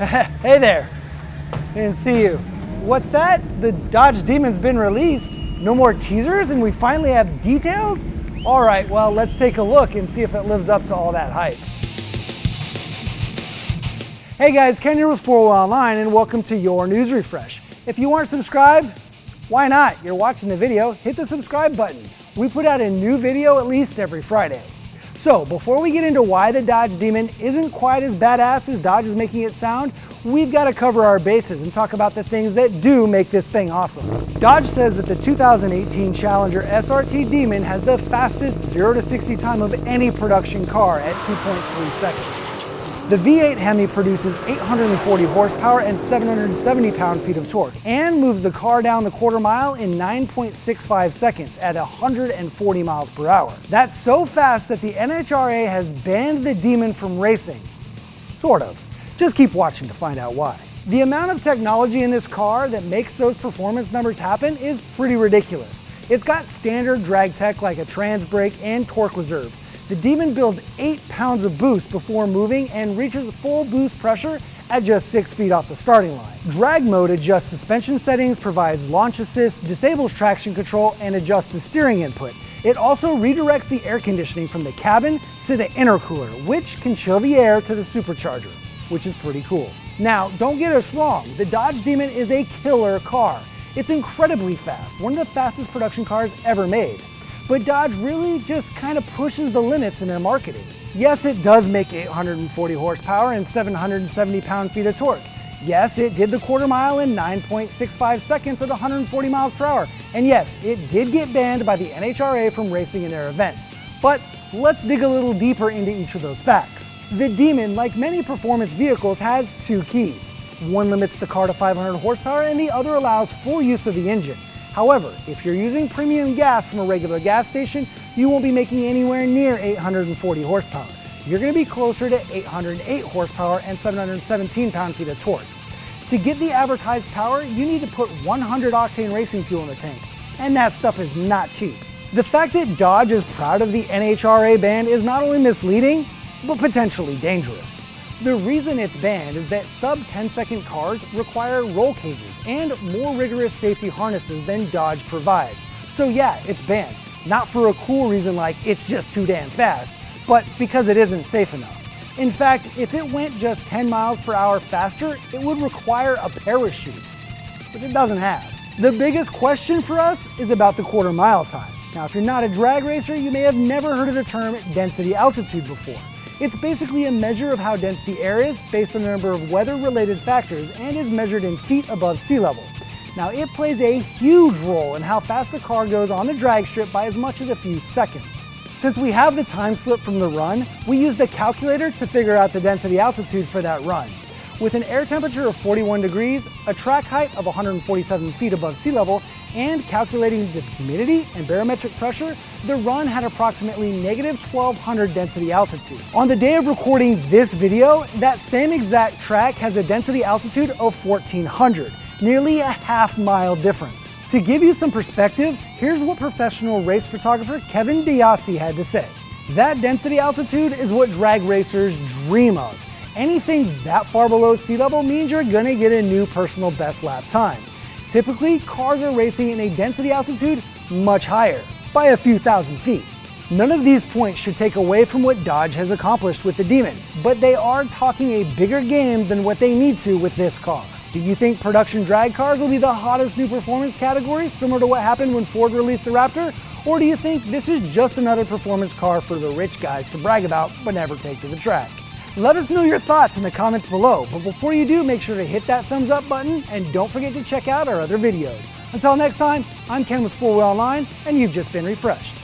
Hey there, didn't see you. What's that? The Dodge Demon's been released? No more teasers and we finally have details? All right, well, let's take a look and see if it lives up to all that hype. Hey guys, Ken here with 4 Wheel Online and welcome to your news refresh. If you aren't subscribed, why not? You're watching the video, hit the subscribe button. We put out a new video at least every Friday. So before we get into why the Dodge Demon isn't quite as badass as Dodge is making it sound, we've got to cover our bases and talk about the things that do make this thing awesome. Dodge says that the 2018 Challenger SRT Demon has the fastest 0 to 60 time of any production car at 2.3 seconds. The V8 Hemi produces 840 horsepower and 770 pound-feet of torque and moves the car down the quarter mile in 9.65 seconds at 140 miles per hour. That's so fast that the NHRA has banned the Demon from racing. Sort of. Just keep watching to find out why. The amount of technology in this car that makes those performance numbers happen is pretty ridiculous. It's got standard drag tech like a trans brake and torque reserve. The Demon builds 8 pounds of boost before moving and reaches full boost pressure at just 6 feet off the starting line. Drag mode adjusts suspension settings, provides launch assist, disables traction control, and adjusts the steering input. It also redirects the air conditioning from the cabin to the intercooler, which can chill the air to the supercharger, which is pretty cool. Now, don't get us wrong, the Dodge Demon is a killer car. It's incredibly fast, one of the fastest production cars ever made. But Dodge really just kind of pushes the limits in their marketing. Yes, it does make 840 horsepower and 770 pound-feet of torque. Yes, it did the quarter mile in 9.65 seconds at 140 miles per hour. And yes, it did get banned by the NHRA from racing in their events. But let's dig a little deeper into each of those facts. The Demon, like many performance vehicles, has 2 keys. One limits the car to 500 horsepower and the other allows full use of the engine. However, if you're using premium gas from a regular gas station, you won't be making anywhere near 840 horsepower. You're going to be closer to 808 horsepower and 717 pound-feet of torque. To get the advertised power, you need to put 100 octane racing fuel in the tank, and that stuff is not cheap. The fact that Dodge is proud of the NHRA ban is not only misleading, but potentially dangerous. The reason it's banned is that sub-10-second cars require roll cages and more rigorous safety harnesses than Dodge provides. So yeah, it's banned. Not for a cool reason like it's just too damn fast, but because it isn't safe enough. In fact, if it went just 10 miles per hour faster, it would require a parachute, which it doesn't have. The biggest question for us is about the quarter mile time. Now, if you're not a drag racer, you may have never heard of the term density altitude before. It's basically a measure of how dense the air is based on a number of weather-related factors and is measured in feet above sea level. Now, it plays a huge role in how fast the car goes on the drag strip by as much as a few seconds. Since we have the time slip from the run, we use the calculator to figure out the density altitude for that run. With an air temperature of 41 degrees, a track height of 147 feet above sea level, and calculating the humidity and barometric pressure, the run had approximately negative 1200 density altitude. On the day of recording this video, that same exact track has a density altitude of 1400, nearly a half-mile difference. To give you some perspective, here's what professional race photographer Kevin Diassi had to say. That density altitude is what drag racers dream of. Anything that far below sea level means you're gonna get a new personal best lap time. Typically, cars are racing in a density altitude much higher, by a few thousand feet. None of these points should take away from what Dodge has accomplished with the Demon, but they are talking a bigger game than what they need to with this car. Do you think production drag cars will be the hottest new performance category, similar to what happened when Ford released the Raptor? Or do you think this is just another performance car for the rich guys to brag about but never take to the track? Let us know your thoughts in the comments below, but before you do, make sure to hit that thumbs up button and don't forget to check out our other videos. Until next time, I'm Ken with 4 Wheel Online, and you've just been refreshed.